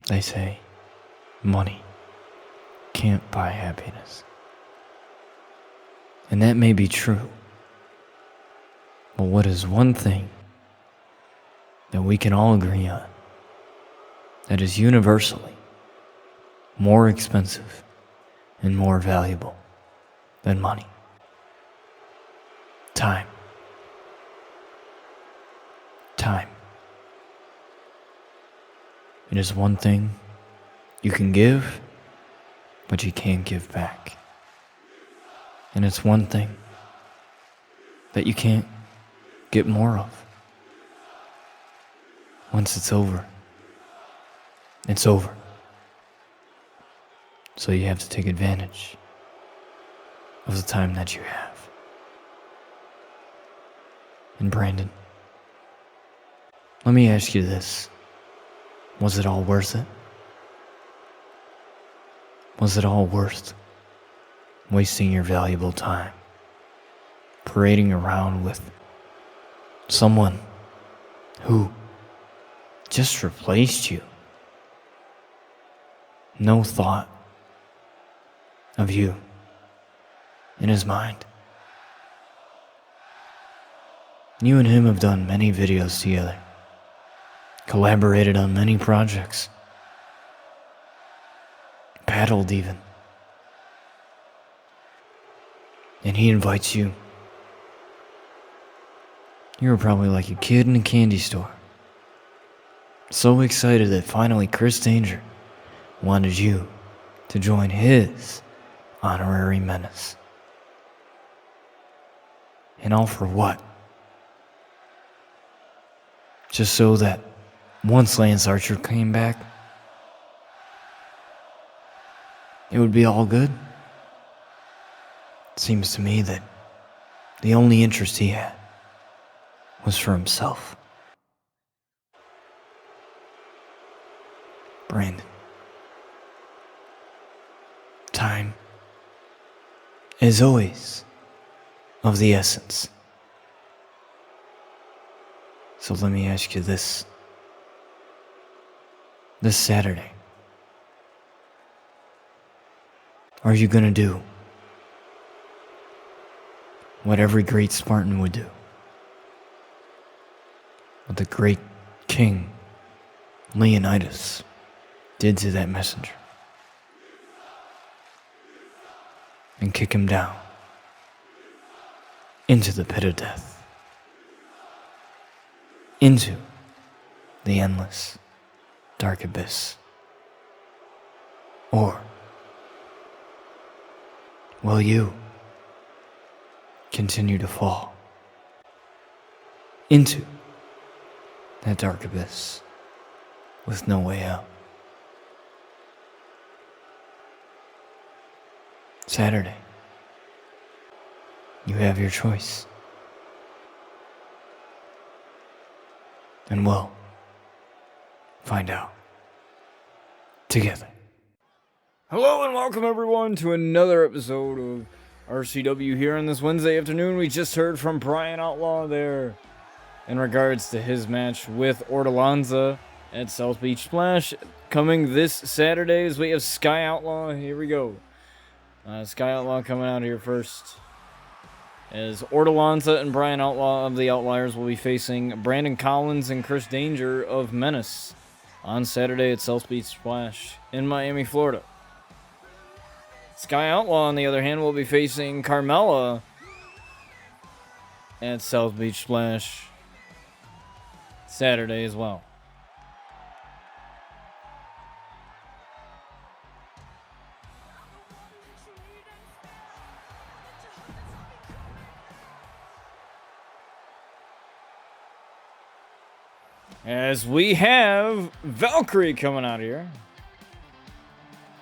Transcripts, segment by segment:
They say money can't buy happiness. And that may be true. But what is one thing that we can all agree on that is universally more expensive and more valuable than money? Time. Time. It is one thing you can give, but you can't give back. And it's one thing that you can't get more of. Once it's over, it's over. So you have to take advantage of the time that you have. And Brandon, let me ask you this. Was it all worth it? Was it all worth wasting your valuable time parading around with someone who just replaced you? No thought of you in his mind. You and him have done many videos together, collaborated on many projects, paddled even. And he invites you. You were probably like a kid in a candy store, so excited that finally Chris Danger wanted you to join his honorary menace. And all for what? Just so that once Lance Archer came back, it would be all good? It seems to me that the only interest he had was for himself. Brandon, time is always of the essence. So let me ask you this. This Saturday, are you gonna do what every great Spartan would do? What the great king Leonidas did to that messenger? And kick him down into the pit of death, into the endless dark abyss? Or will you continue to fall into that dark abyss with no way out? Saturday, you have your choice. And we'll find out together. Hello and welcome everyone to another episode of RCW here on this Wednesday afternoon. We just heard from Bryan Outlaw there in regards to his match with Ortolanza at South Beach Splash. Coming this Saturday as we have Sky Outlaw. Here we go. Sky Outlaw coming out here first, as Ortolanza and Bryan Outlaw of the Outliers will be facing Brandon Collins and Chris Danger of Menace on Saturday at South Beach Splash in Miami, Florida. Sky Outlaw, on the other hand, will be facing Carmella at South Beach Splash Saturday as well. As we have Valkyrie coming out here.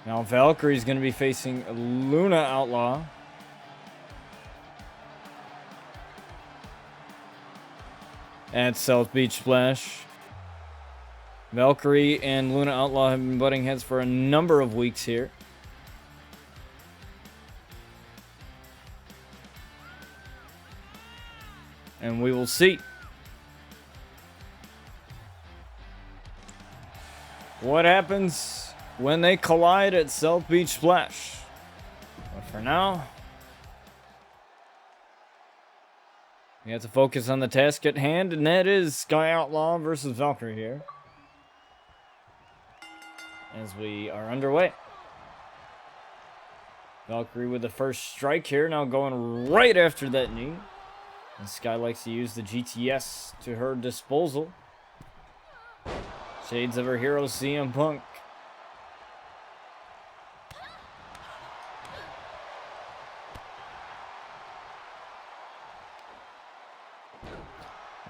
Now Valkyrie's going to be facing Luna Outlaw. At South Beach Splash. Valkyrie and Luna Outlaw have been butting heads for a number of weeks here. And we will see. what happens when they collide at South Beach Splash. But for now, we have to focus on the task at hand, and that is Sky Outlaw versus Valkyrie here. As we are underway. Valkyrie with the first strike here, now going right after that knee. And Sky likes to use the GTS to her disposal. Shades of her hero, CM Punk.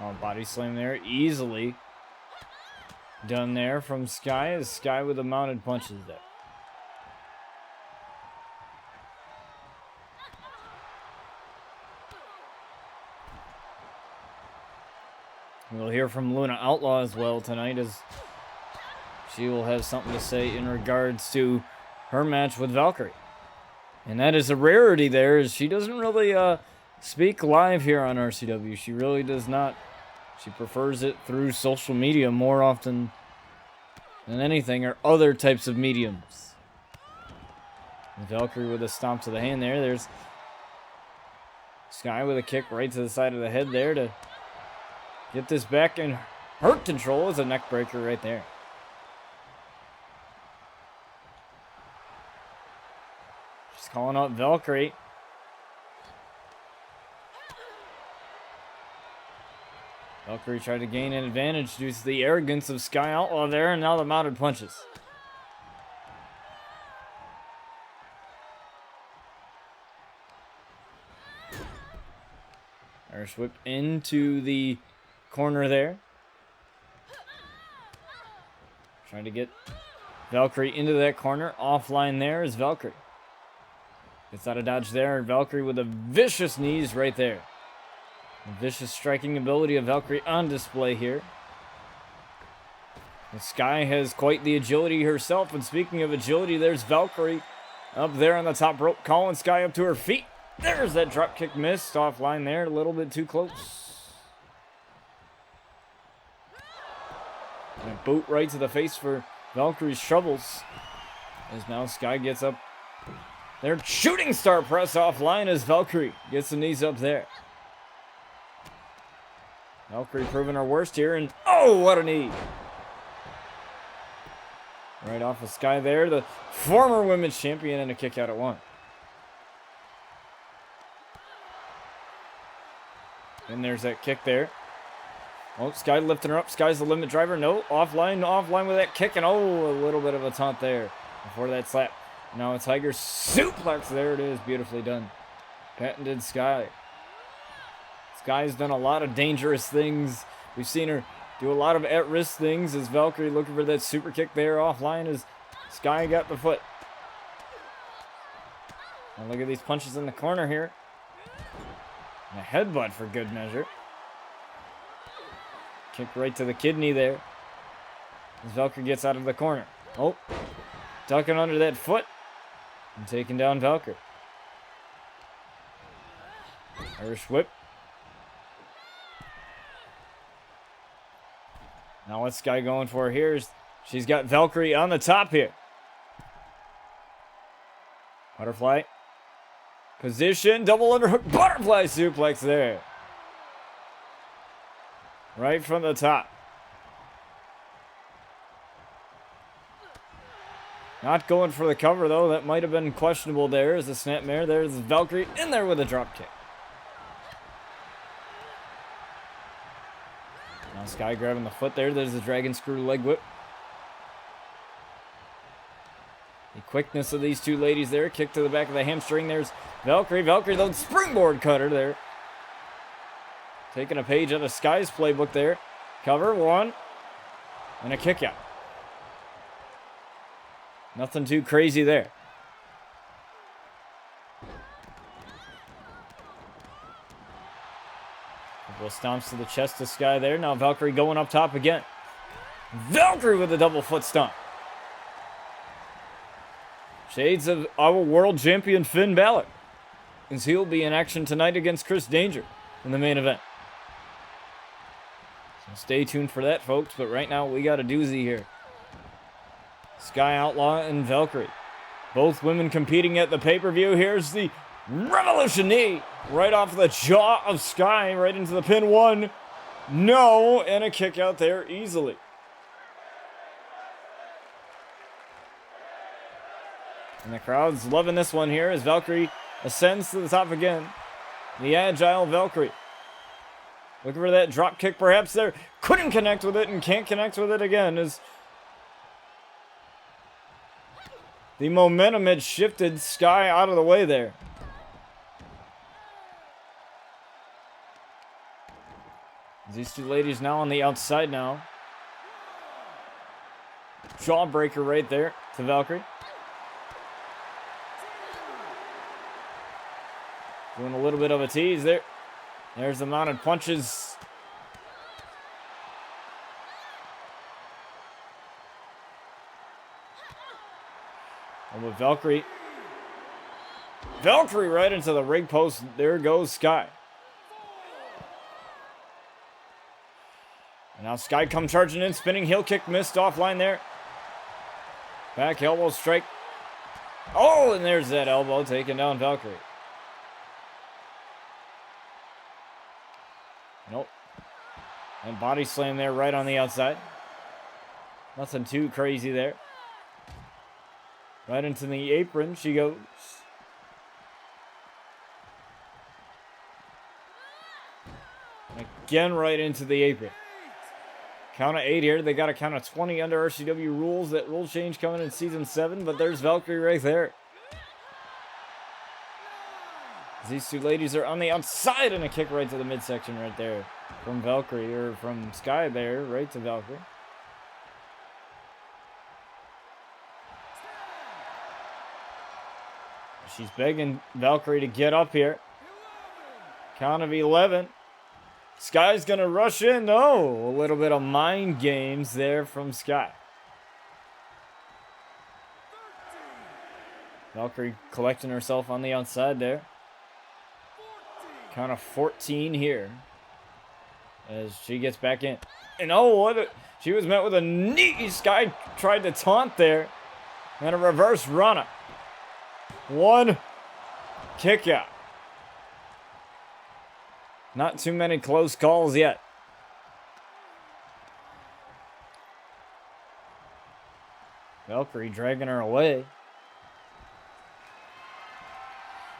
Oh, body slam there, easily done there from Sky, as Sky with the mounted punches there. We'll hear from Luna Outlaw as well tonight, as she will have something to say in regards to her match with Valkyrie. And that is a rarity there, as she doesn't really speak live here on RCW. She really does not. She prefers it through social media more often than anything, or other types of mediums. And Valkyrie with a stomp to the hand there. There's Sky with a kick right to the side of the head there to get this back in her control. As a neck breaker right there. She's calling out Valkyrie. Valkyrie tried to gain an advantage due to the arrogance of Sky Outlaw there, and now the mounted punches. Irish whip into the corner there. Trying to get Valkyrie into that corner. Offline there is Valkyrie. Gets out of dodge there, and Valkyrie with the vicious knees right there. The vicious striking ability of Valkyrie on display here. And Sky has quite the agility herself. And speaking of agility, there's Valkyrie up there on the top rope, calling Sky up to her feet. There's that drop kick missed offline there, a little bit too close. And a boot right to the face for Valkyrie's troubles. As now Sky gets up. Their shooting star press offline as Valkyrie gets the knees up there. Valkyrie proving her worst here, and oh, what a knee. Right off of Sky there, the former women's champion, and a kick out at one. And there's that kick there. Oh, Sky lifting her up. Sky's the limit driver. No, offline with that kick, and oh, a little bit of a taunt there before that slap. Now a Tiger suplex. There it is, beautifully done. Patented Sky. Sky's done a lot of dangerous things. We've seen her do a lot of at-risk things, as Valkyrie looking for that super kick there offline as Sky got the foot. Now look at these punches in the corner here. And a headbutt for good measure. Kick right to the kidney there as Valkyrie gets out of the corner. Oh, ducking under that foot and taking down Valkyrie. Irish whip. Now what's Sky going for here? She's got Valkyrie on the top here. Butterfly. Position. Double underhook. Butterfly suplex there. Right from the top. Not going for the cover though. That might have been questionable there as a snapmare. There's Valkyrie in there with a drop kick. Now Sky grabbing the foot there. There's the dragon screw leg whip. The quickness of these two ladies there. Kick to the back of the hamstring. There's Valkyrie. Valkyrie, the springboard cutter there. Taking a page out of Sky's playbook there. Cover, one. And a kick out. Nothing too crazy there. Couple of stomps to the chest of Sky there. Now Valkyrie going up top again. Valkyrie with a double foot stomp. Shades of our world champion Finn Balor, as he'll be in action tonight against Chris Danger in the main event. So stay tuned for that, folks. But right now we got a doozy here. Sky Outlaw and Valkyrie. Both women competing at the pay-per-view. Here's the Revolution knee right off the jaw of Sky, right into the pin. One, no, and a kick out there easily. And the crowd's loving this one here as Valkyrie ascends to the top again. The agile Valkyrie. Looking for that drop kick perhaps there. Couldn't connect with it and can't connect with it again as the momentum had shifted Sky out of the way there. These two ladies now on the outside now. Jawbreaker right there to Valkyrie. Doing a little bit of a tease there. There's the mounted punches. Oh, but Valkyrie right into the ring post. There goes Sky. And now Sky come charging in, spinning heel kick, missed offline there. Back elbow strike. Oh, and there's that elbow taking down Valkyrie. Nope. And body slam there right on the outside. Nothing too crazy there. Right into the apron she goes. And again right into the apron. Count of 8 here. They got a count of 20 under RCW rules. That rule change coming in Season 7. But there's Valkyrie right there. These two ladies are on the outside and a kick right to the midsection right there. From Valkyrie, or from Sky there, right to Valkyrie. She's begging Valkyrie to get up here. Count of 11. Sky's going to rush in. No, a little bit of mind games there from Sky. Valkyrie collecting herself on the outside there. Count of 14 here. As she gets back in. And oh, she was met with a knee. Sky tried to taunt there. And a reverse runner. One kick out. Not too many close calls yet. Valkyrie dragging her away.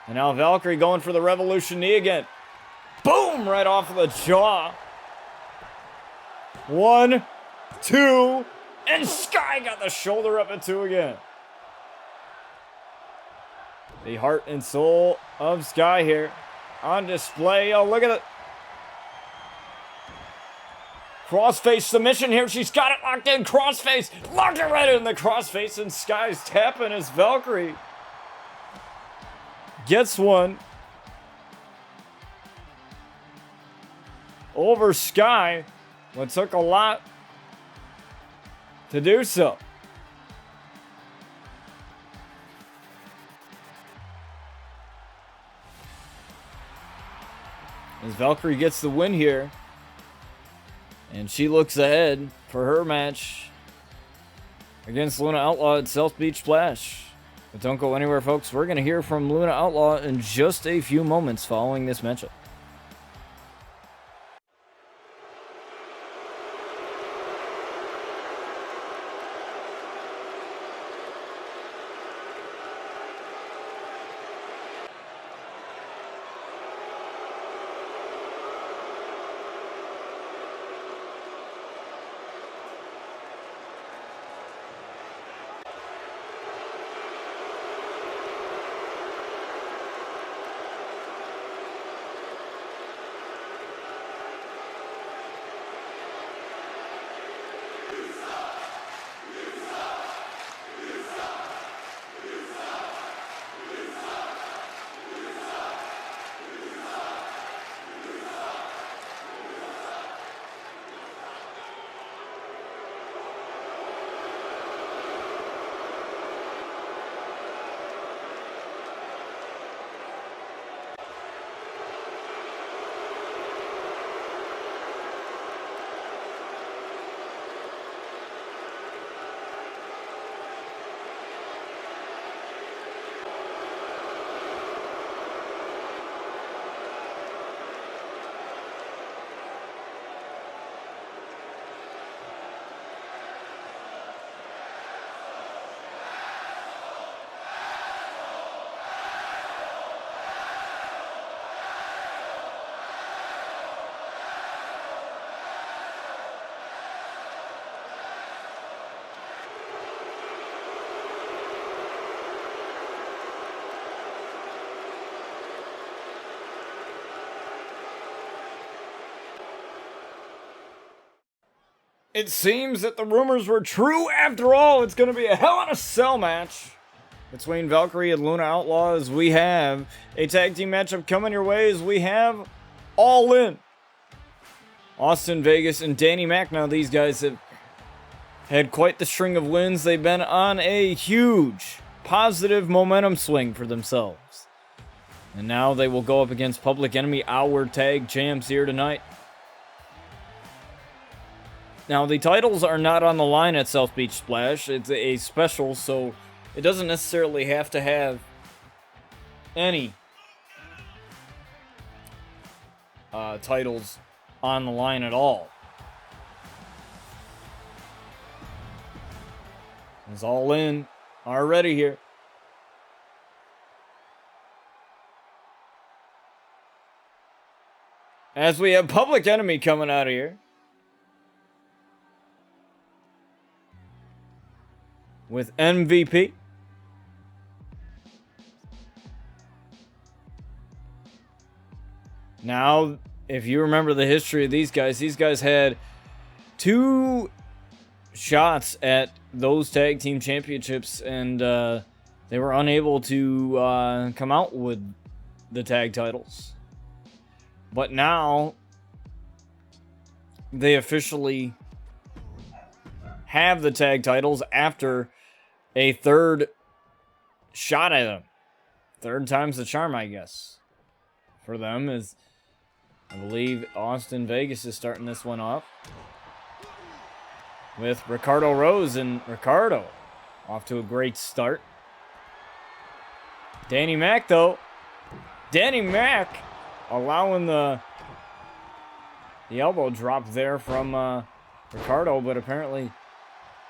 And now Valkyrie going for the Revolution knee again. Boom! Right off of the jaw. 1, 2, and Sky got the shoulder up at 2 again. The heart and soul of Sky here on display. Oh, look at it. Crossface submission here. She's got it locked in. Crossface. Locked it right in the crossface. And Sky's tapping as Valkyrie gets one over Sky. What took a lot to do so. As Valkyrie gets the win here. And she looks ahead for her match against Luna Outlaw at South Beach Splash. But don't go anywhere, folks. We're going to hear from Luna Outlaw in just a few moments following this matchup. it seems that the rumors were true after all. It's going to be a Hell in a Cell match between Valkyrie and Luna Outlaw, as we have a tag team matchup coming your way, as we have All In. Austin Vegas and Danny Mac. Now these guys have had quite the string of wins. They've been on a huge positive momentum swing for themselves. And now they will go up against Public Enemy, our tag champs here tonight. Now the titles are not on the line at South Beach Splash. It's a special, so it doesn't necessarily have to have any titles on the line at all. It's All In already here. As we have Public Enemy coming out of here with MVP. Now, if you remember the history of these guys had 2 shots at those tag team championships, and they were unable to come out with the tag titles. But now they officially have the tag titles after a 3rd shot at them. 3rd time's the charm, I guess, for them, is I believe Austin Vegas is starting this one off with Ricardo Rose, and Ricardo off to a great start. Danny Mac, though. Danny Mac allowing the elbow drop there from Ricardo, but apparently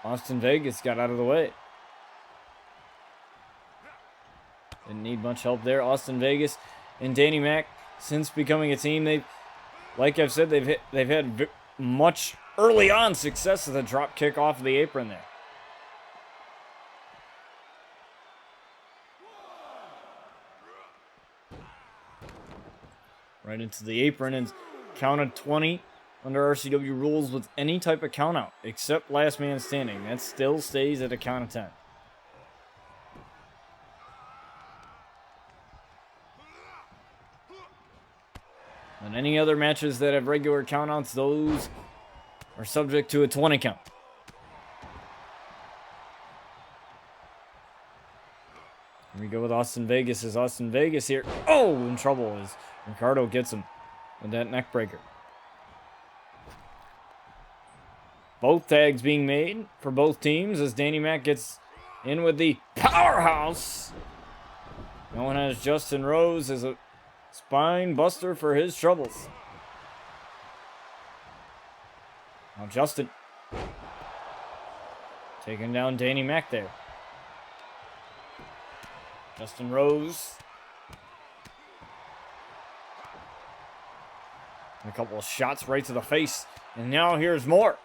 Austin Vegas got out of the way. Didn't need much help there. Austin Vegas and Danny Mac, since becoming a team, they've, like I've said, they've had much early on success with a drop kick off of the apron there. Right into the apron, and counted 20 under RCW rules with any type of count out except last man standing. That still stays at a count of 10. And any other matches that have regular countouts, those are subject to a 20 count. Here we go with Austin Vegas. Is Austin Vegas here? Oh, in trouble as Ricardo gets him with that neck breaker. Both tags being made for both teams as Danny Mac gets in with the powerhouse. No one has Justin Rose as a spine buster for his troubles. Now Justin taking down Danny Mac there. Justin Rose. And a couple of shots right to the face. And now here's more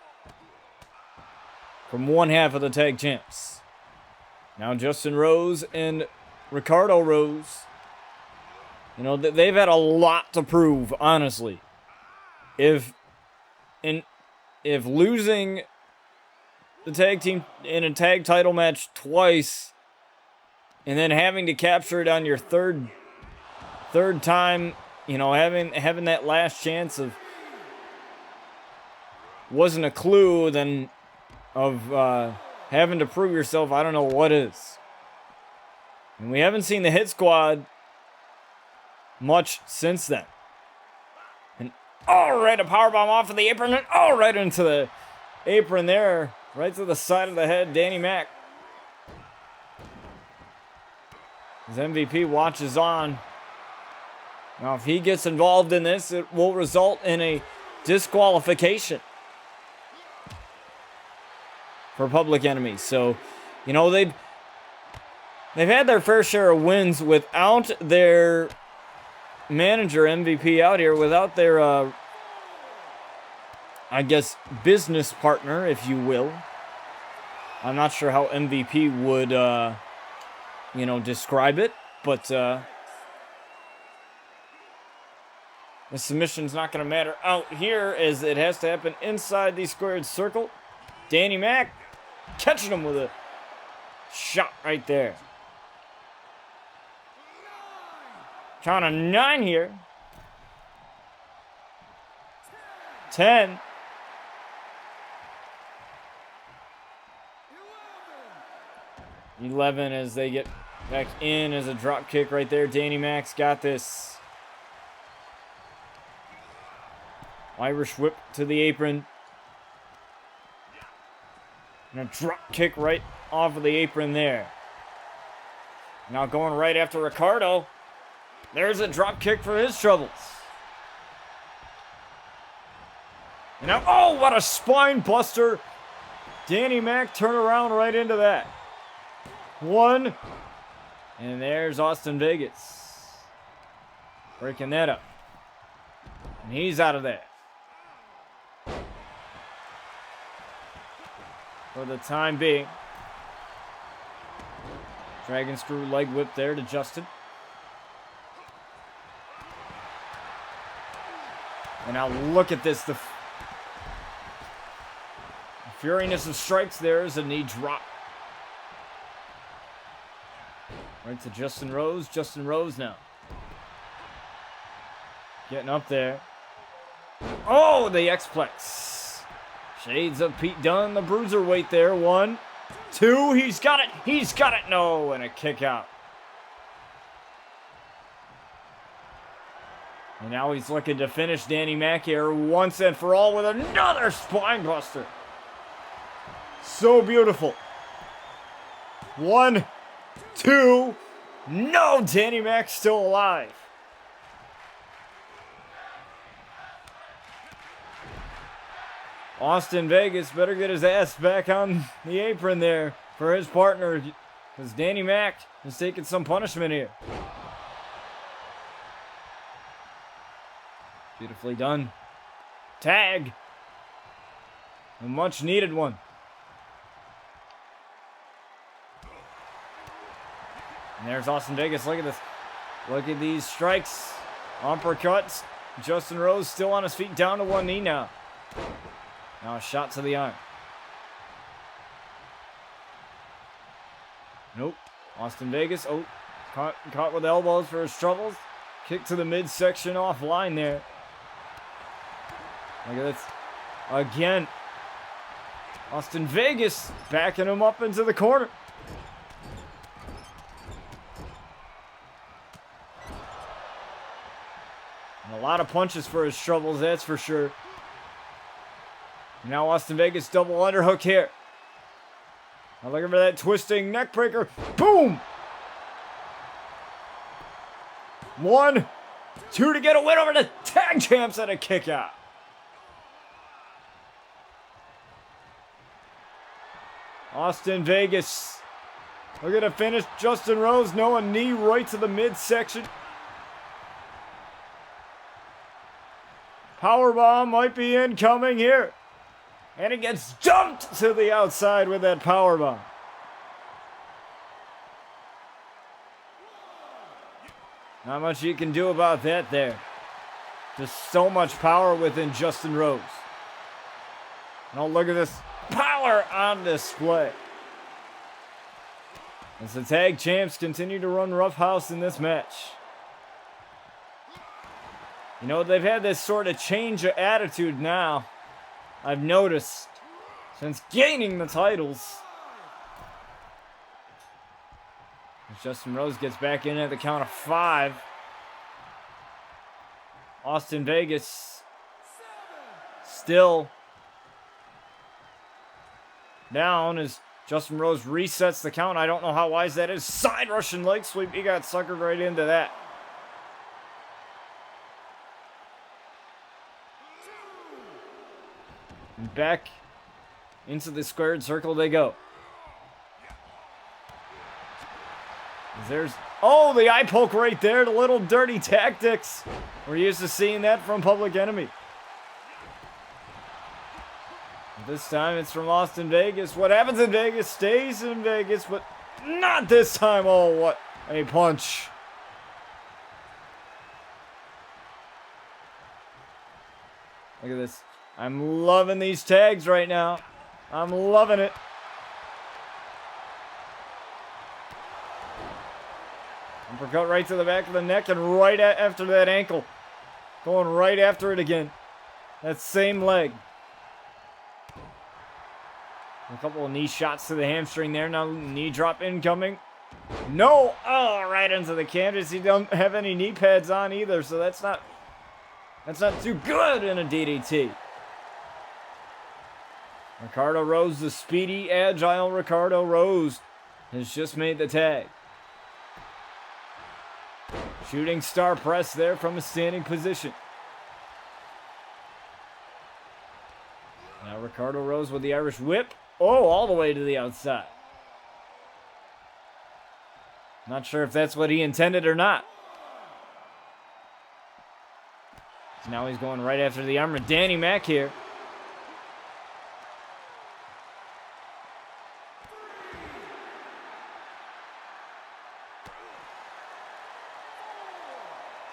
from one half of the tag champs. Now Justin Rose and Ricardo Rose. You know, they've had a lot to prove, honestly. If losing the tag team in a tag title match twice and then having to capture it on your third time, you know, having that last chance of wasn't a clue, then of having to prove yourself, I don't know what is. And we haven't seen the Hit Squad much since then. And right, a powerbomb off of the apron, and right into the apron there, right to the side of the head, Danny Mac. His MVP watches on. Now, if he gets involved in this, it will result in a disqualification for Public Enemy. So, you know, they've had their fair share of wins without their manager MVP out here, without their I guess business partner, if you will. I'm not sure how MVP would describe it, but The submission's not going to matter out here as it has to happen inside the squared circle. Danny Mac catching him with a shot right there. Count of 9 here. 10. 11 as they get back in as a drop kick right there. Danny Mac's got this. Irish whip to the apron. And a drop kick right off of the apron there. Now going right after Ricardo. There's a drop kick for his troubles. And now, oh, what a spine buster. Danny Mac turn around right into that. 1. And there's Austin Vegas. Breaking that up. And he's out of there. For the time being. Dragon screw leg whip there to Justin. And now look at this. The furiness of strikes there is a knee drop. Right to Justin Rose. Justin Rose now. Getting up there. Oh, the X-Plex. Shades of Pete Dunne, the bruiserweight there. 1, 2, he's got it. He's got it. No, and a kick out. And now he's looking to finish Danny Mac here once and for all with another spine buster. So beautiful. 1, 2. No, Danny Mac's still alive. Austin Vegas better get his ass back on the apron there for his partner, because Danny Mac is taking some punishment here. Beautifully done. Tag. A much needed one. And there's Austin Vegas. Look at this. Look at these strikes. Uppercuts. Justin Rose still on his feet, down to 1 knee now. Now a shot to the arm. Nope. Austin Vegas. Oh, caught with elbows for his troubles. Kick to the midsection offline there. Look at this. Again. Austin Vegas backing him up into the corner. And a lot of punches for his troubles, that's for sure. Now Austin Vegas double underhook here. Now looking for that twisting neck breaker. Boom! 1, 2 to get a win over the tag champs and a kick out. Austin Vegas. Look at the finish. Justin Rose, no, a knee right to the midsection. Powerbomb might be incoming here. And it gets dumped to the outside with that powerbomb. Not much you can do about that there. Just so much power within Justin Rose. Now look at this power on display. As the tag champs continue to run roughhouse in this match. You know, they've had this sort of change of attitude now, I've noticed, since gaining the titles. As Justin Rose gets back in at the count of 5. Austin Vegas still down as Justin Rose resets the count. I don't know how wise that is. Side Russian leg sweep. He got suckered right into that. And back into the squared circle they go. There's, oh, the eye poke right there. The little dirty tactics. We're used to seeing that from Public Enemy. This time it's from Austin Vegas. What happens in Vegas stays in Vegas, but not this time. Oh, what a punch. Look at this. I'm loving these tags right now. I'm loving it. Uppercut right to the back of the neck and right after that ankle. Going right after it again. That same leg. A couple of knee shots to the hamstring there. Now knee drop incoming. No! Oh, right into the canvas. He don't have any knee pads on either, so that's not too good in a DDT. Ricardo Rose, the speedy, agile Ricardo Rose, has just made the tag. Shooting star press there from a standing position. Now Ricardo Rose with the Irish whip. Oh, all the way to the outside. Not sure if that's what he intended or not. Now he's going right after the arm of Danny Mac here.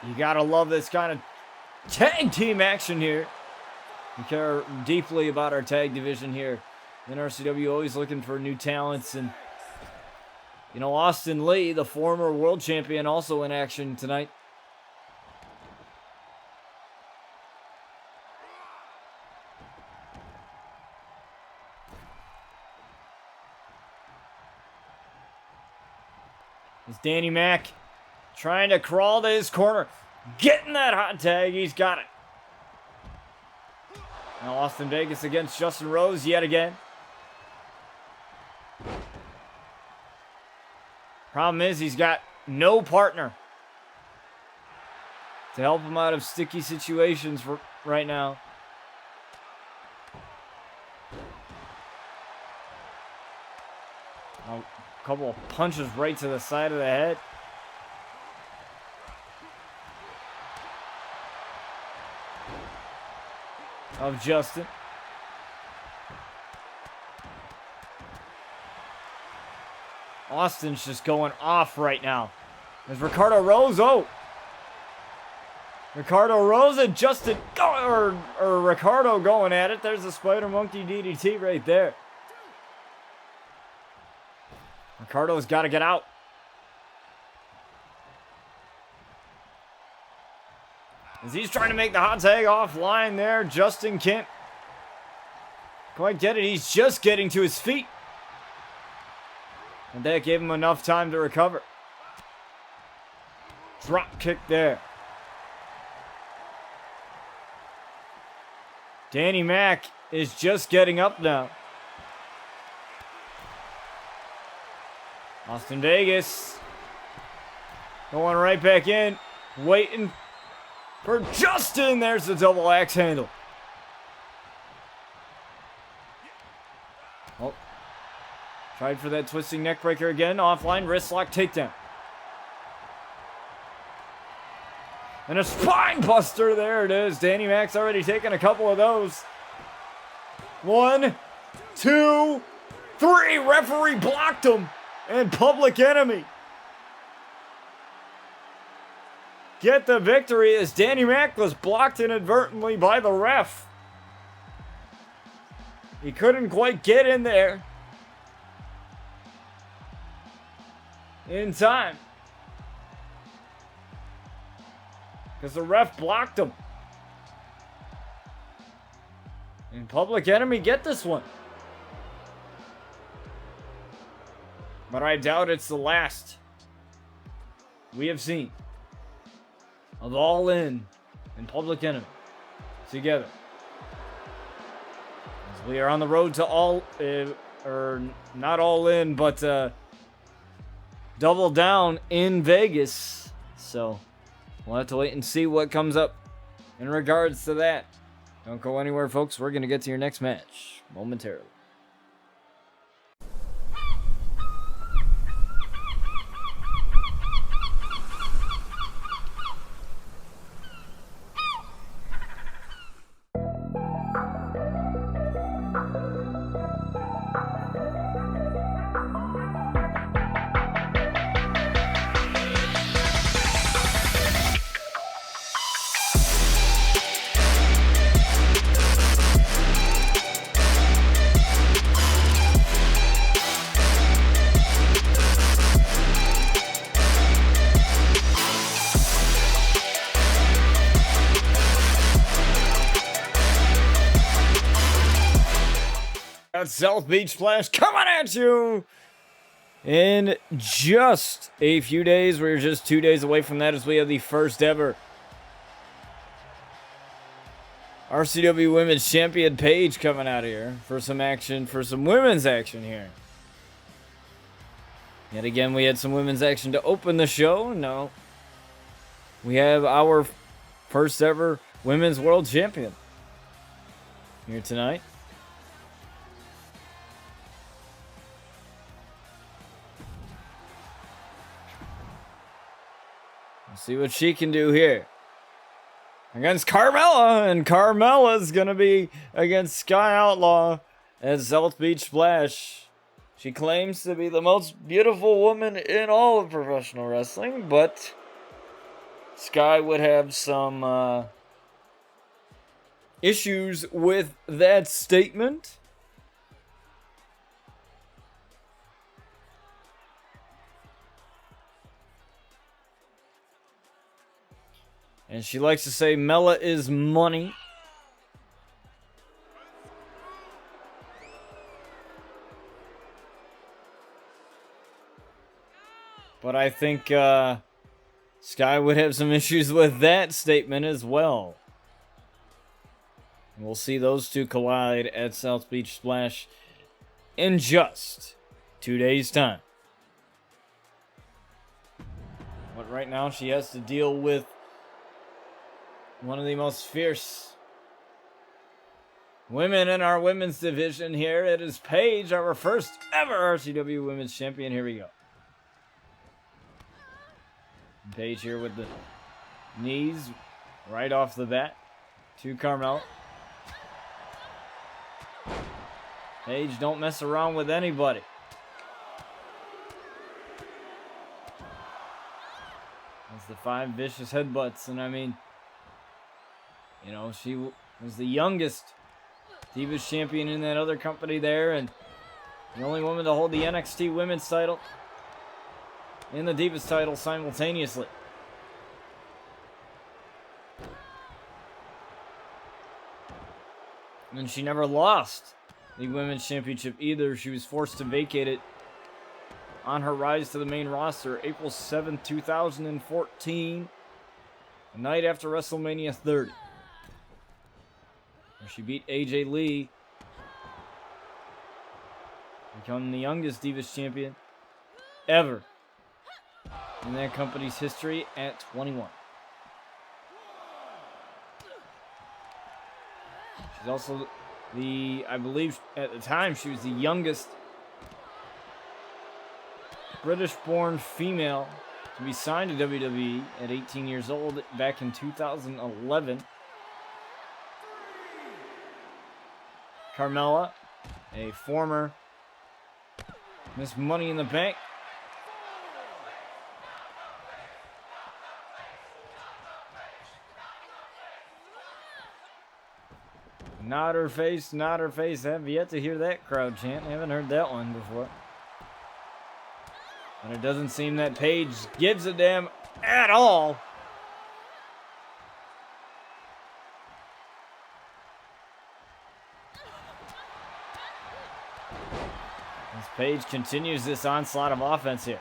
You gotta love this kind of tag team action here. We care deeply about our tag division here in RCW, always looking for new talents. And, you know, Austin Lee, the former world champion, also in action tonight. It's Danny Mac trying to crawl to his corner. Getting that hot tag. He's got it. Now Austin Vegas against Justin Rose yet again. Problem is he's got no partner to help him out of sticky situations for right now. A couple of punches right to the side of the head. Of Justin. Austin's just going off right now. There's Ricardo Rose. Oh! Ricardo Rose and Justin, or Ricardo going at it. There's the Spider Monkey DDT right there. Ricardo's got to get out. As he's trying to make the hot tag offline there, Justin can't quite get it. He's just getting to his feet. And that gave him enough time to recover. Drop kick there. Danny Mac is just getting up now. Austin Vegas going right back in, waiting for Justin. There's the double axe handle. Oh. Tried for that twisting neck breaker again. Offline wrist lock takedown. And a spine buster. There it is. Danny Mac's already taken a couple of those. 1, 2, 3. Referee blocked him. And Public Enemy get the victory as Danny Mac was blocked inadvertently by the ref. He couldn't quite get in there in time because the ref blocked him. And Public Enemy get this one. But I doubt it's the last we have seen of All In and Public Enemy together. As we are on the road to all, or not All In, but Double Down in Vegas. So we'll have to wait and see what comes up in regards to that. Don't go anywhere, folks. We're going to get to your next match momentarily. South Beach Splash coming at you in just a few days. We're just 2 days away from that as we have the first ever RCW Women's Champion Paige coming out here for some action, for some women's action here. Yet again, we had some women's action to open the show. No, we have our first ever Women's World Champion here tonight. Let's see what she can do here against Carmella, and Carmella's gonna be against Sky Outlaw at South Beach Splash. She claims to be the most beautiful woman in all of professional wrestling, but Sky would have some issues with that statement. And she likes to say Mella is money. But I think Sky would have some issues with that statement as well. And we'll see those two collide at South Beach Splash in just 2 days' time. But right now she has to deal with one of the most fierce women in our women's division here. It is Paige, our first ever RCW Women's Champion. Here we go. Paige here with the knees right off the bat to Carmella. Paige, don't mess around with anybody. That's the 5 vicious headbutts, and I mean, you know, she was the youngest Divas champion in that other company there, and the only woman to hold the NXT Women's title and the Divas title simultaneously. And she never lost the Women's Championship either. She was forced to vacate it on her rise to the main roster April 7th, 2014, the night after WrestleMania 30. Where she beat AJ Lee, becoming the youngest Divas champion ever in that company's history at 21. She's also I believe at the time, she was the youngest British-born female to be signed to WWE at 18 years old back in 2011. Carmella, a former Miss Money in the Bank. Not her face, not her face. I have yet to hear that crowd chant. I haven't heard that one before. And it doesn't seem that Paige gives a damn at all. As Paige continues this onslaught of offense here.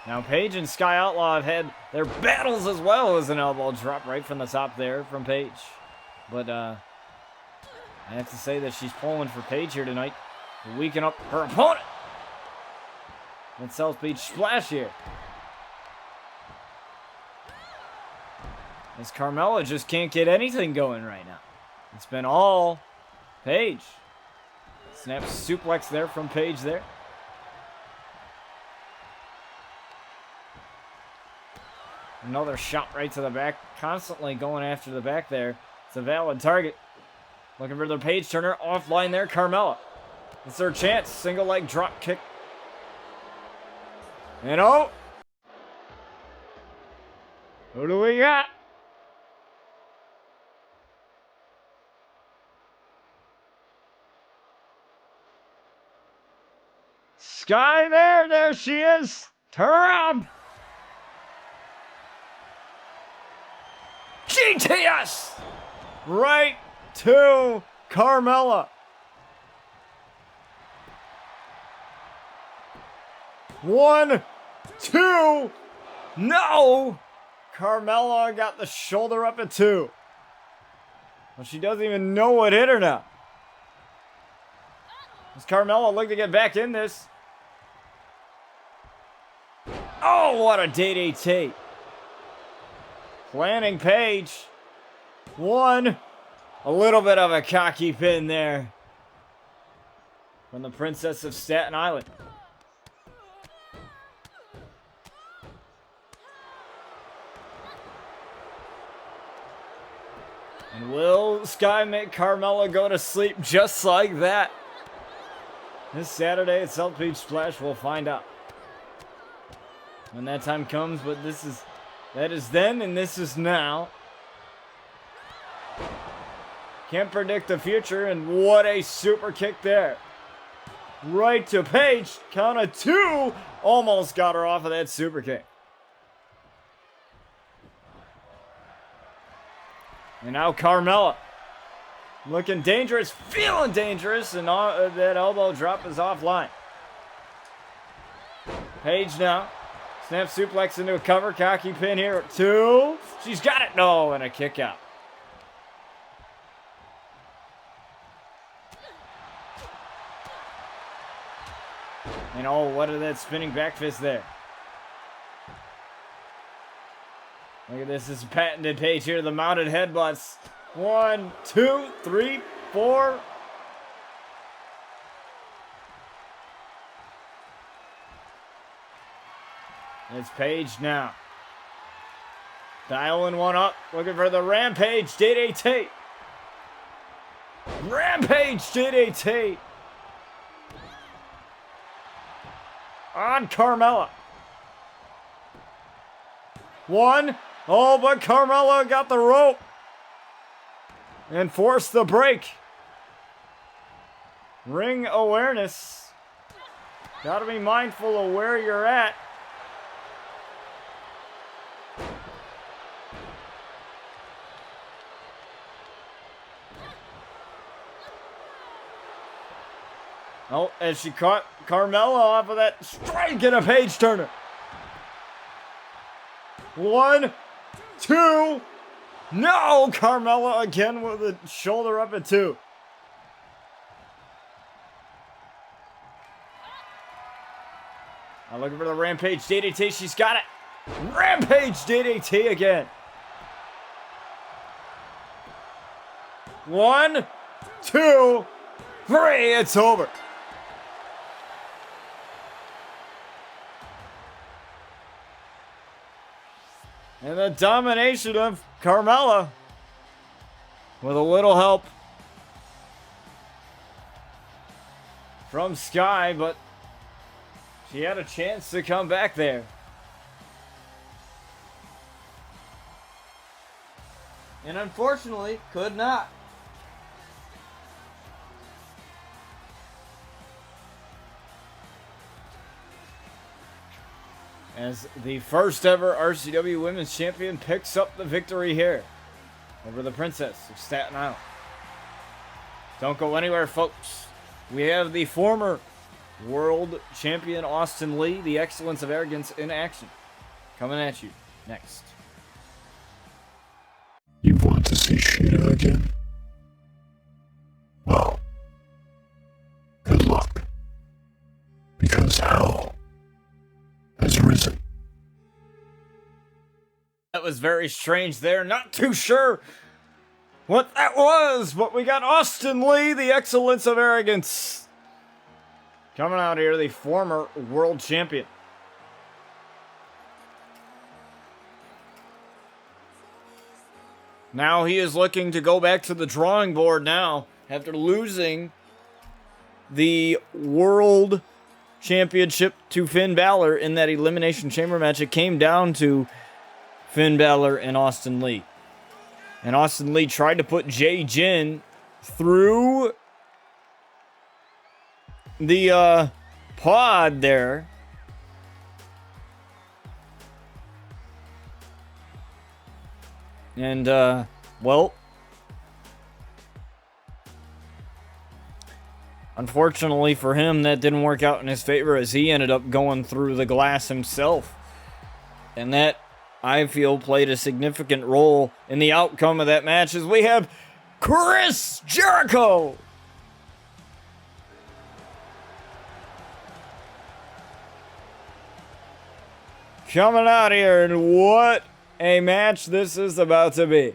Now Paige and Sky Outlaw have had their battles as well as an elbow drop right from the top there from Paige. But I have to say that she's pulling for Paige here tonight to weaken up her opponent. And South Beach Splash here. As Carmella just can't get anything going right now. It's been all Paige. Snap suplex there from Paige there. Another shot right to the back. Constantly going after the back there. It's a valid target. Looking for the page turner. Offline there. Carmella. It's their chance. Single leg drop kick. And oh! Who do we got? Sky there. There she is. Turn around. GTS! Right to Carmella. 1, 2. No! Carmella got the shoulder up at 2. Well, she doesn't even know what hit her now. Does Carmella look to get back in this? Oh, what a DDT. Planning Paige. 1. A little bit of a cocky pin there from the Princess of Staten Island. And will Sky make Carmella go to sleep just like that? This Saturday at South Beach Splash, we'll find out when that time comes, but that is then and this is now. Can't predict the future, and what a super kick there. Right to Paige, count of 2, almost got her off of that super kick. And now Carmella, looking dangerous, feeling dangerous, and that elbow drop is offline. Paige now, snap suplex into a cover, cocky pin here at 2. She's got it, no, and a kick out. And oh, what is that spinning back fist there? Look at this, is patented Paige here, the mounted headbutts. 1, 2, 3, 4. It's Paige now. Dialing one up, looking for the Rampage DDT. Rampage DDT. On Carmella. 1. Oh, but Carmella got the rope and forced the break. Ring awareness. Gotta be mindful of where you're at. Oh, and she caught Carmella off of that strike in a page turner. 1, 2. No, Carmella again with the shoulder up at 2. I'm looking for the Rampage DDT. She's got it. Rampage DDT again. 1, 2, 3. It's over. And the domination of Carmella with a little help from Sky, but she had a chance to come back there. And unfortunately, could not. As the first ever RCW Women's Champion picks up the victory here over the Princess of Staten Island. Don't go anywhere, folks. We have the former World Champion Austin Lee, the Excellence of Arrogance in action, coming at you next. You want to see Sheena again? Well, good luck. Because hell has risen. That was very strange there. Not too sure what that was, but we got Austin Lee, the Excellence of Arrogance, coming out here, the former world champion. Now he is looking to go back to the drawing board now after losing the world championship to Finn Balor in that Elimination Chamber match. It came down to Finn Balor and Austin Lee. And Austin Lee tried to put Jay Jin through the pod there. And, well, Unfortunately for him, that didn't work out in his favor as he ended up going through the glass himself. And that, I feel, played a significant role in the outcome of that match as we have Chris Jericho coming out here, and what a match this is about to be.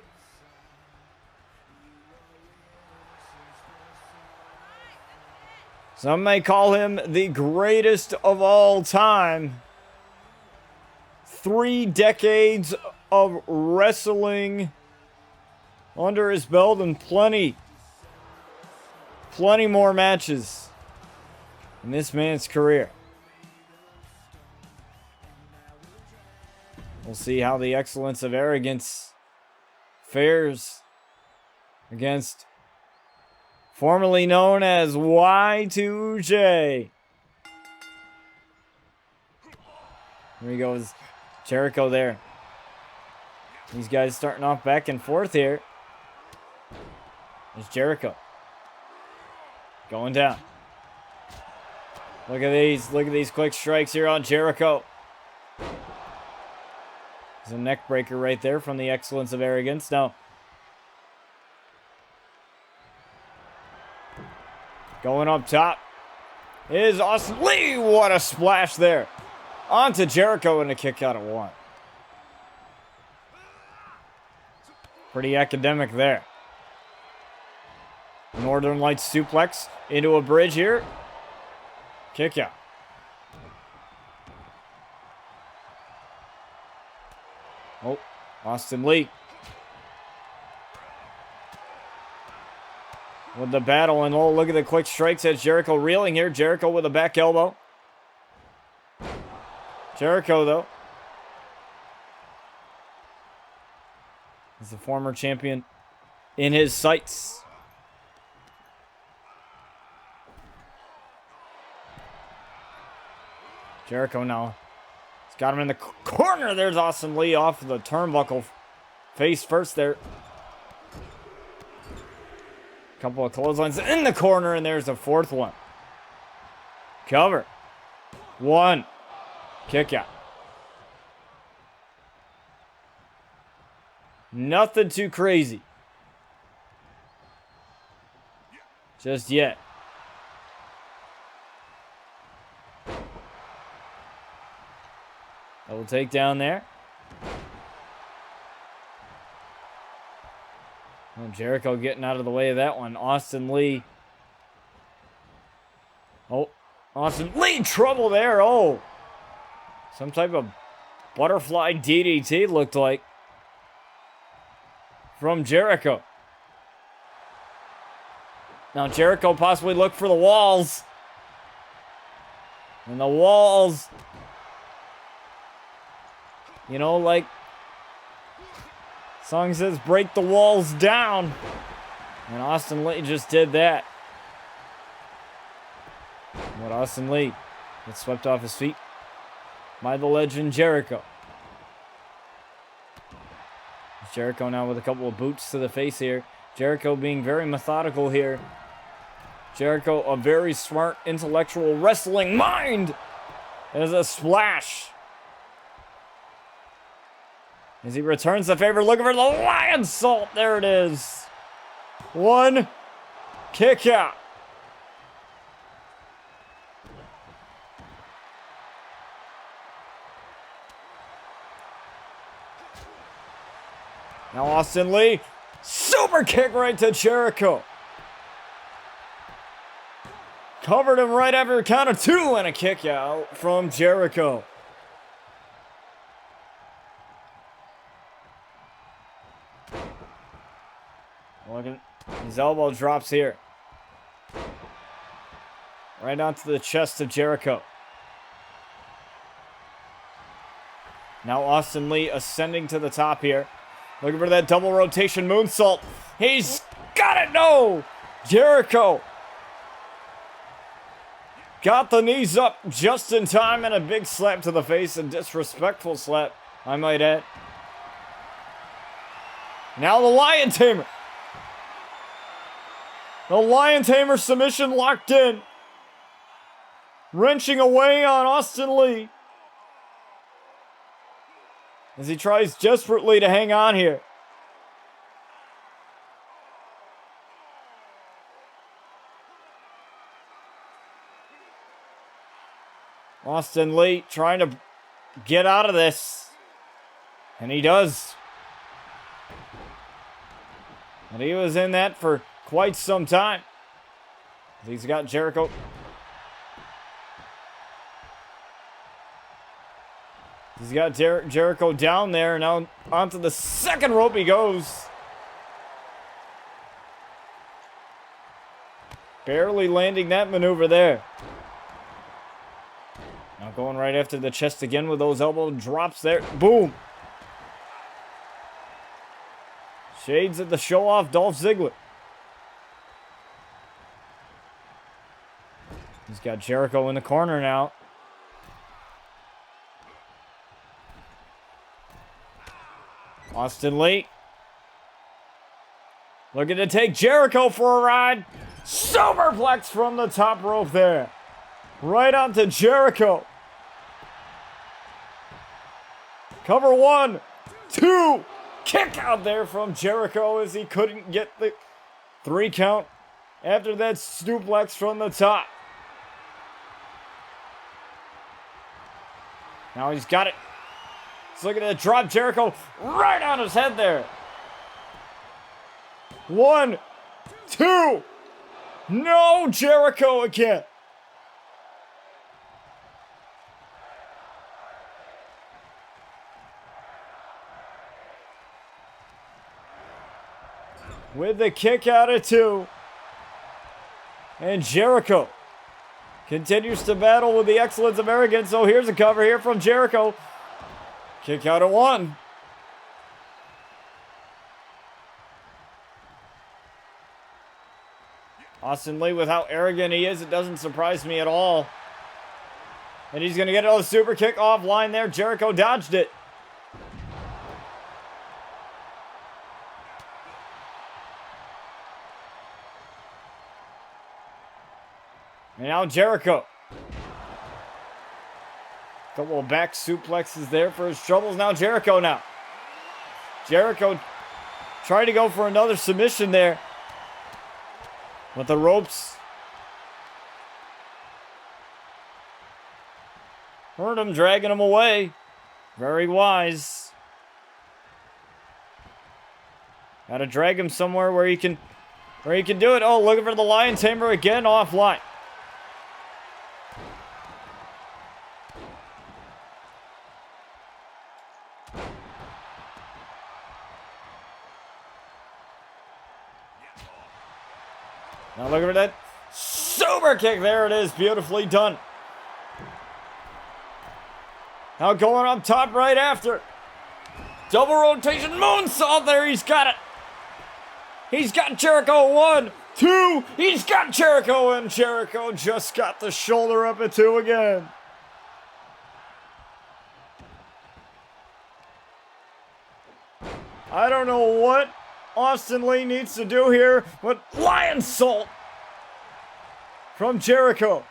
Some may call him the greatest of all time. 3 decades of wrestling under his belt and plenty more matches in this man's career. We'll see how the Excellence of Arrogance fares against formerly known as Y2J. Here he goes. Jericho there. These guys starting off back and forth here. There's Jericho. Going down. Look at these. Look at these quick strikes here on Jericho. There's a neck breaker right there from the Excellence of Arrogance. Now, going up top is Austin Lee. What a splash there. Onto Jericho and a kick out at 1. Pretty academic there. Northern Lights suplex into a bridge here. Kick out. Oh, Austin Lee with the battle, and oh, look at the quick strikes as Jericho reeling here. Jericho with a back elbow. Jericho, though, is the former champion in his sights. Jericho now. He's got him in the corner. There's Austin Lee off the turnbuckle. Face first there. Couple of clotheslines in the corner, and there's the 4th one. Cover. 1. Kick out. Nothing too crazy just yet. Double takedown there. Oh, Jericho getting out of the way of that one. Austin Lee. Oh, Austin Lee, trouble there. Oh, some type of butterfly DDT looked like from Jericho. Now Jericho possibly looked for the walls. And the walls, you know, like song says, break the walls down. And Austin Lee just did that. But Austin Lee gets swept off his feet by the legend Jericho. Jericho now with a couple of boots to the face here. Jericho being very methodical here. Jericho, a very smart, intellectual wrestling mind. There's a splash. As he returns the favor, looking for the lion salt. There it is. 1. Kick out. Now Austin Lee, super kick right to Jericho. Covered him right after a count of 2 and a kick out from Jericho. Look at his elbow drops here. Right onto the chest of Jericho. Now Austin Lee ascending to the top here. Looking for that double rotation moonsault. He's got it. No! Jericho got the knees up just in time, and a big slap to the face, a disrespectful slap, I might add. Now the Lion Tamer. The Lion Tamer submission locked in. Wrenching away on Austin Lee. As he tries desperately to hang on here. Austin Lee trying to get out of this. And he does. And he was in that for quite some time. He's got Jericho. He's got Jericho down there. Now onto the second rope he goes. Barely landing that maneuver there. Now going right after the chest again with those elbow drops there. Boom. Shades at the show-off Dolph Ziggler. He's got Jericho in the corner now. Austin Lee. Looking to take Jericho for a ride. Superplex from the top rope there. Right onto Jericho. Cover 1, 2. Kick out there from Jericho as he couldn't get the 3 count after that suplex from the top. Now he's got it. He's looking to drop Jericho right on his head there. 1, 2. No, Jericho again. With the kick out of 2. And Jericho continues to battle with the excellence of arrogance. So here's a cover here from Jericho. Kick out of 1. Austin Lee, with how arrogant he is, it doesn't surprise me at all. And he's going to get another super kick offline there. Jericho dodged it. And now Jericho. Couple of back suplexes there for his troubles. Now Jericho now. Jericho trying to go for another submission there. With the ropes. Heard him dragging him away. Very wise. Gotta drag him somewhere where he can do it. Oh, looking for the Lion Tamer again offline. Now look at that super kick. There it is. Beautifully done. Now going up top right after. Double rotation moonsault there. He's got it. He's got Jericho. 1, 2. He's got Jericho. And Jericho just got the shoulder up at 2 again. I don't know what Austin Lee needs to do here, but lion salt from Jericho.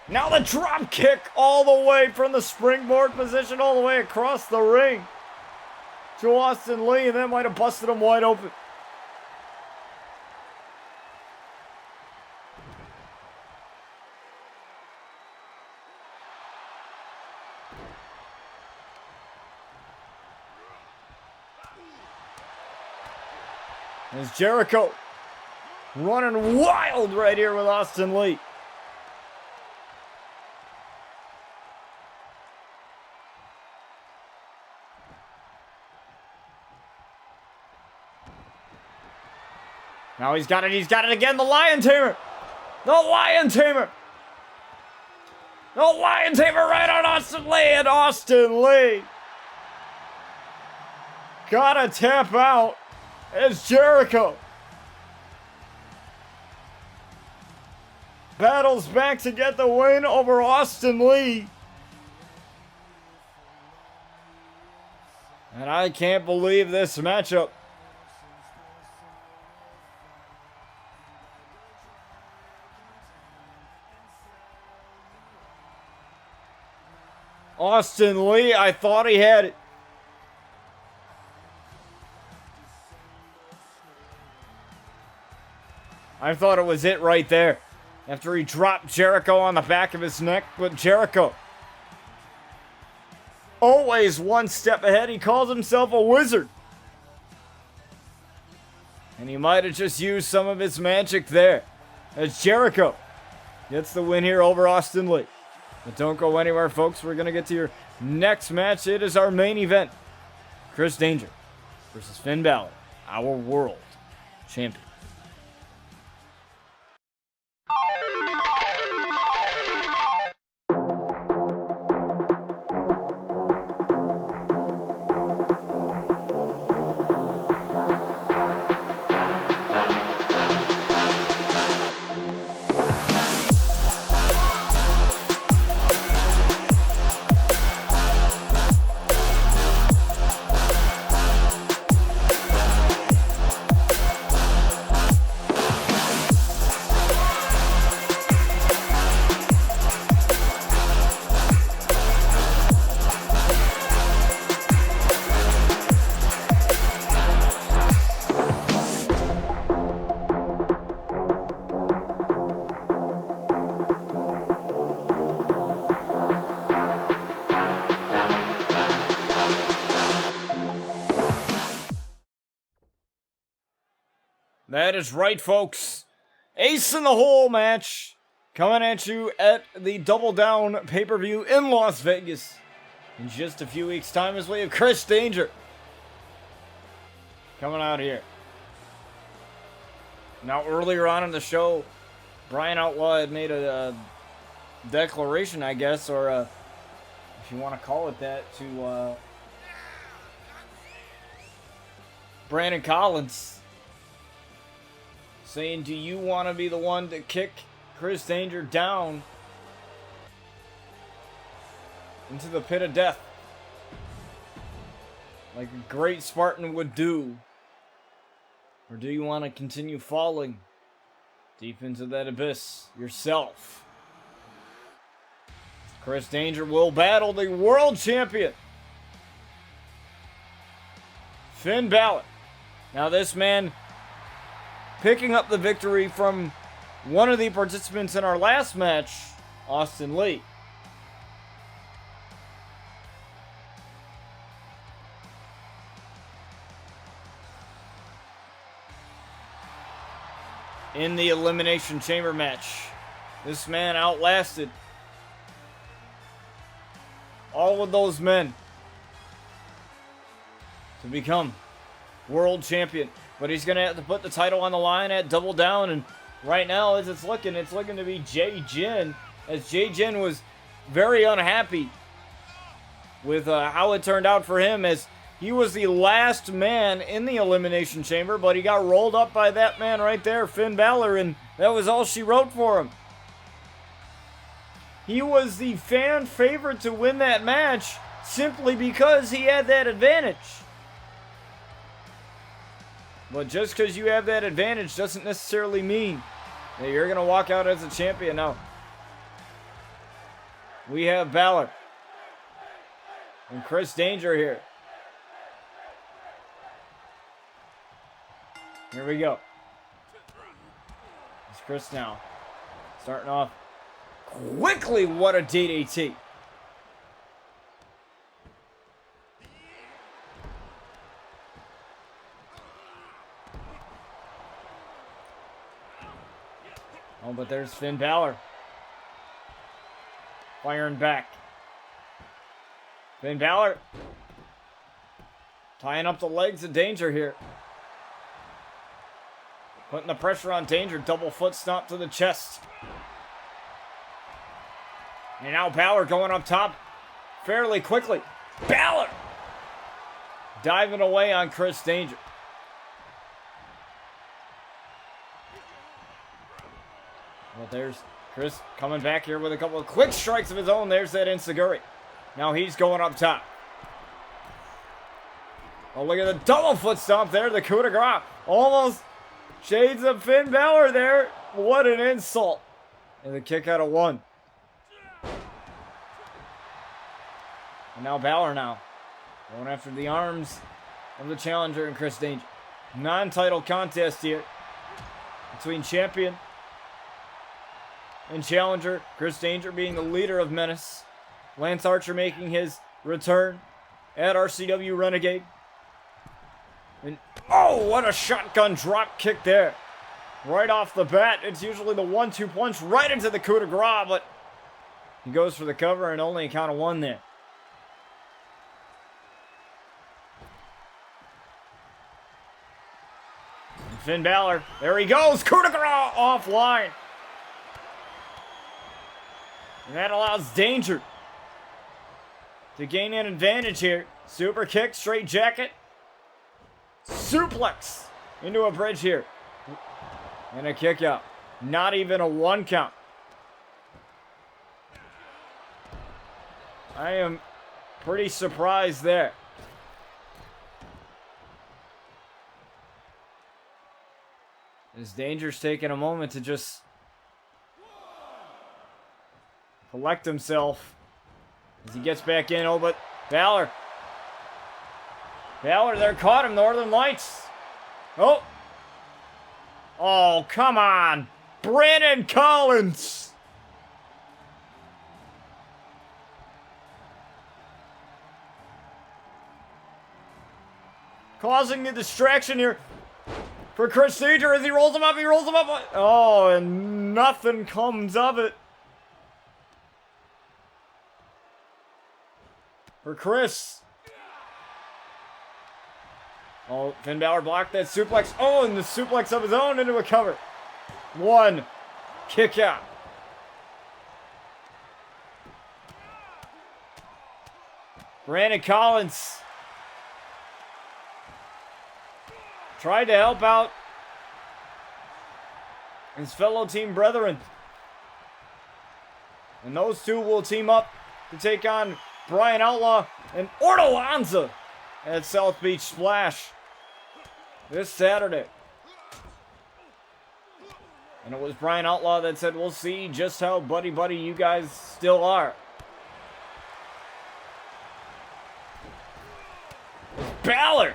Now the drop kick all the way from the springboard position all the way across the ring to Austin Lee, and that might have busted him wide open. There's Jericho running wild right here with Austin Lee. Now he's got it again, the Lion Tamer. The Lion Tamer. The Lion Tamer right on Austin Lee, and Austin Lee gotta tap out. As Jericho battles back to get the win over Austin Lee. And I can't believe this matchup. Austin Lee, I thought he had it. I thought it was it right there. After he dropped Jericho on the back of his neck. But Jericho, always one step ahead. He calls himself a wizard. And he might have just used some of his magic there. As Jericho gets the win here over Austin Lee. But don't go anywhere, folks. We're going to get to your next match. It is our main event. Chris Danger versus Finn Balor, our world champion. That is right, folks. Ace in the Hole match coming at you at the Double Down pay-per-view in Las Vegas in just a few weeks' time as we have Chris Danger coming out here. Now, earlier on in the show, Bryan Outlaw had made a declaration, I guess, or if you want to call it that, to Brandon Collins, saying, do you want to be the one to kick Chris Danger down into the pit of death like a great Spartan would do? Or do you want to continue falling deep into that abyss yourself? Chris Danger will battle the world champion, Finn Balor. Now this man picking up the victory from one of the participants in our last match, Austin Lee. In the Elimination Chamber match, this man outlasted all of those men to become world champion. But he's going to have to put the title on the line at Double Down. And right now, as it's looking to be Jay Jin. As Jay Jin was very unhappy with how it turned out for him, as he was the last man in the Elimination Chamber. But he got rolled up by that man right there, Finn Balor. And that was all she wrote for him. He was the fan favorite to win that match simply because he had that advantage. But just because you have that advantage doesn't necessarily mean that you're going to walk out as a champion. Now, we have Balor and Chris Danger here. Here we go. It's Chris now. Starting off quickly. What a DDT. Oh, but there's Finn Balor. Firing back. Finn Balor tying up the legs of Danger here. Putting the pressure on Danger. Double foot stomp to the chest. And now Balor going up top fairly quickly. Balor diving away on Chris Danger. Well, there's Chris coming back here with a couple of quick strikes of his own. There's that enziguri. Now he's going up top. Oh, look at the double foot stomp there. The coup de grace. Almost shades of Finn Balor there. What an insult. And the kick out of one. And now Balor going after the arms of the challenger and Chris Danger. Non-title contest here between champion and challenger. Chris Danger being the leader of Menace. Lance Archer making his return at RCW Renegade. And oh, what a shotgun drop kick there. Right off the bat. It's usually the 1-2 punch right into the coup de grace, but he goes for the cover and only a count of one there. And Finn Balor, there he goes, coup de grace offline. And that allows Danger to gain an advantage here. Super kick, straight jacket. Suplex into a bridge here. And a kick out. Not even a 1 count. I am pretty surprised there. As Danger's taking a moment to just collect himself as he gets back in. Oh, but Balor there caught him. Northern Lights. Oh, come on. Brandon Collins. Causing the distraction here for Chris Danger as he rolls him up. Oh, and nothing comes of it. For Chris. Oh, Finn Balor blocked that suplex. Oh, and the suplex of his own into a cover. 1. Kick out. Brandon Collins tried to help out his fellow team brethren. And those two will team up to take on Bryan Outlaw and Ortolanza at South Beach Splash this Saturday. And it was Bryan Outlaw that said, we'll see just how buddy you guys still are. Balor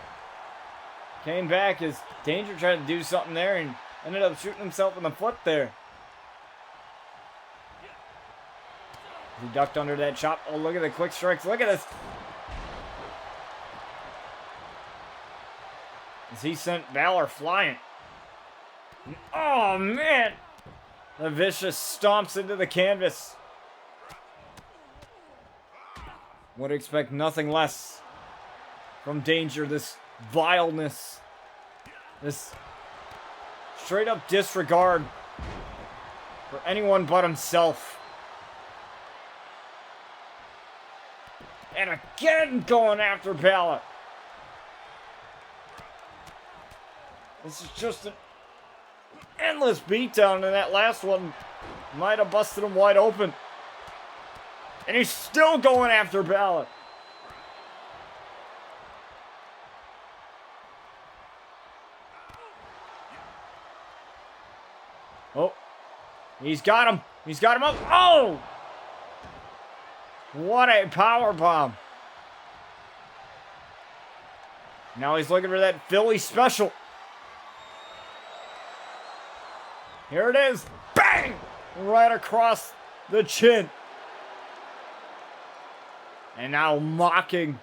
came back as Danger tried to do something there and ended up shooting himself in the foot there. He ducked under that chop. Oh, look at the quick strikes. Look at this. As he sent Balor flying. Oh, man. The vicious stomps into the canvas. Would expect nothing less from Danger. This vileness. This straight up disregard for anyone but himself. And again going after Balor. This is just an endless beatdown, and that last one might have busted him wide open. And he's still going after Balor. Oh, he's got him. He's got him up. Oh! What a power bomb. Now he's looking for that Philly special. Here it is. Bang! Right across the chin. And now mocking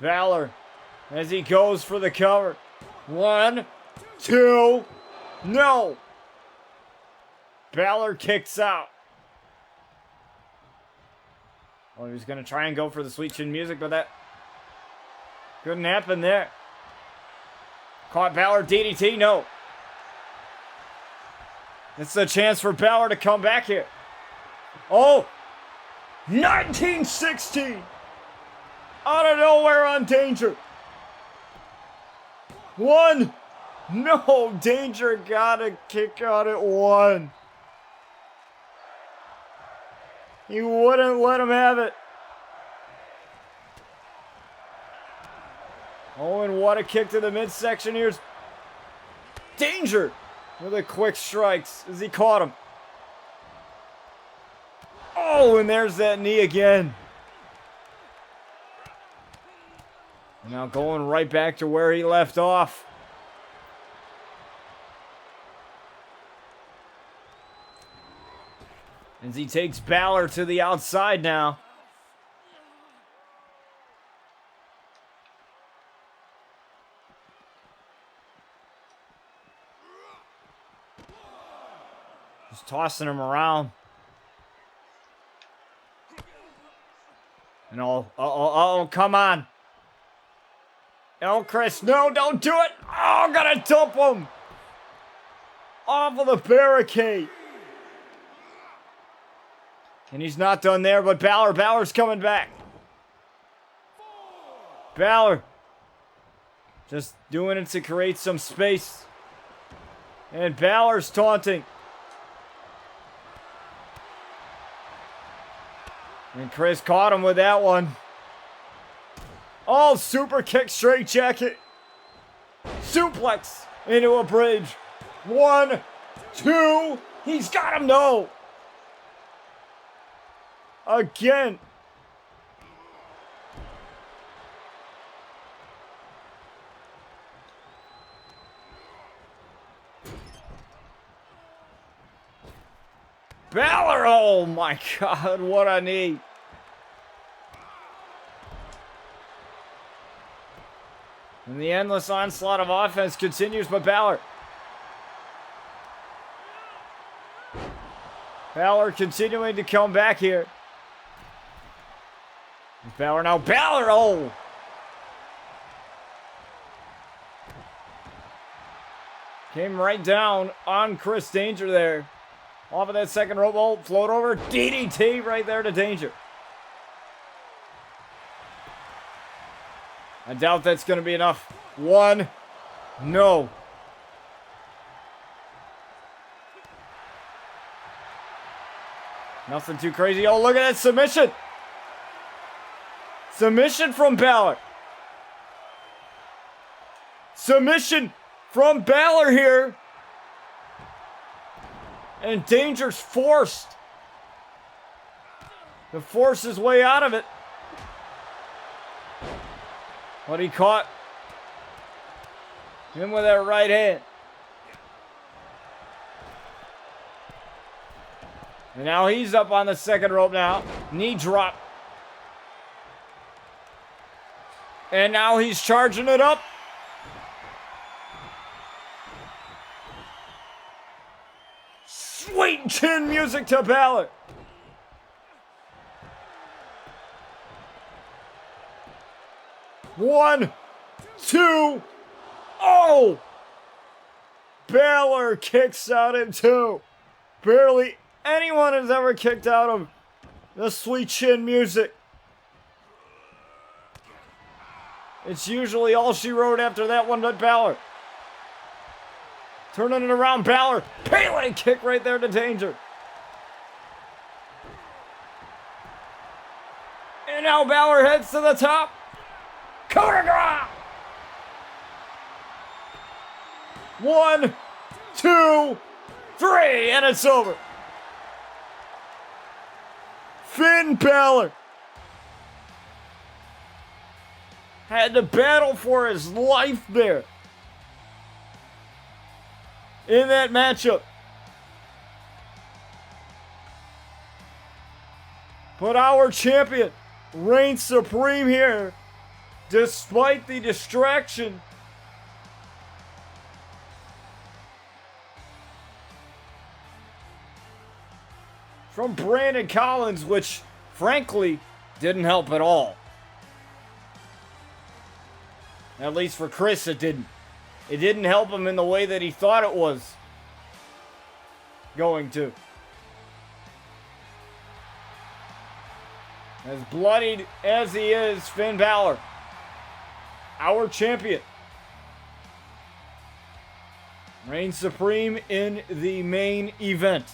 Balor as he goes for the cover. 1, 2, no! Balor kicks out. Well, he was going to try and go for the sweet chin music, but that couldn't happen there. Caught Balor DDT, no. It's a chance for Balor to come back here. Oh, 1916. Out of nowhere on Danger. 1. No, Danger got a kick out at 1. He wouldn't let him have it. Oh, and what a kick to the midsection. Here's Danger with the quick strikes as he caught him. Oh, and there's that knee again. Now going right back to where he left off. As he takes Balor to the outside now. Just tossing him around. And come on. Oh, Chris, no, don't do it. Oh, I'm gonna dump him. Off of the barricade. And he's not done there, but Balor's coming back. Balor. Just doing it to create some space. And Balor's taunting. And Chris caught him with that one. Oh, super kick, straight jacket. Suplex into a bridge. 1, 2. He's got him, no. Again. Balor, oh my God, what a knee. And the endless onslaught of offense continues, but Balor continuing to come back here. Balor now, oh! Came right down on Chris Danger there. Off of that second rope hold, float over, DDT right there to Danger. I doubt that's going to be enough. 1, no. Nothing too crazy. Oh, look at that submission. Submission from Balor. Submission from Balor here. And Danger's forced to force his way out of it. But he caught him with that right hand. And now he's up on the second rope now. Knee drop. And now he's charging it up. Sweet chin music to Balor. One, two, oh! Balor kicks out in 2. Barely anyone has ever kicked out of the sweet chin music. It's usually all she wrote after that one, but Balor. Turning it around, Balor. Pele kick right there to Danger. And now Balor heads to the top. Coup de grace. 1, 2, 3, and it's over. Finn Balor had to battle for his life there in that matchup. But our champion reigns supreme here, despite the distraction. From Brandon Collins, which frankly didn't help at all. At least for Chris, it didn't. It didn't help him in the way that he thought it was going to. As bloodied as he is, Finn Balor, our champion, reigns supreme in the main event.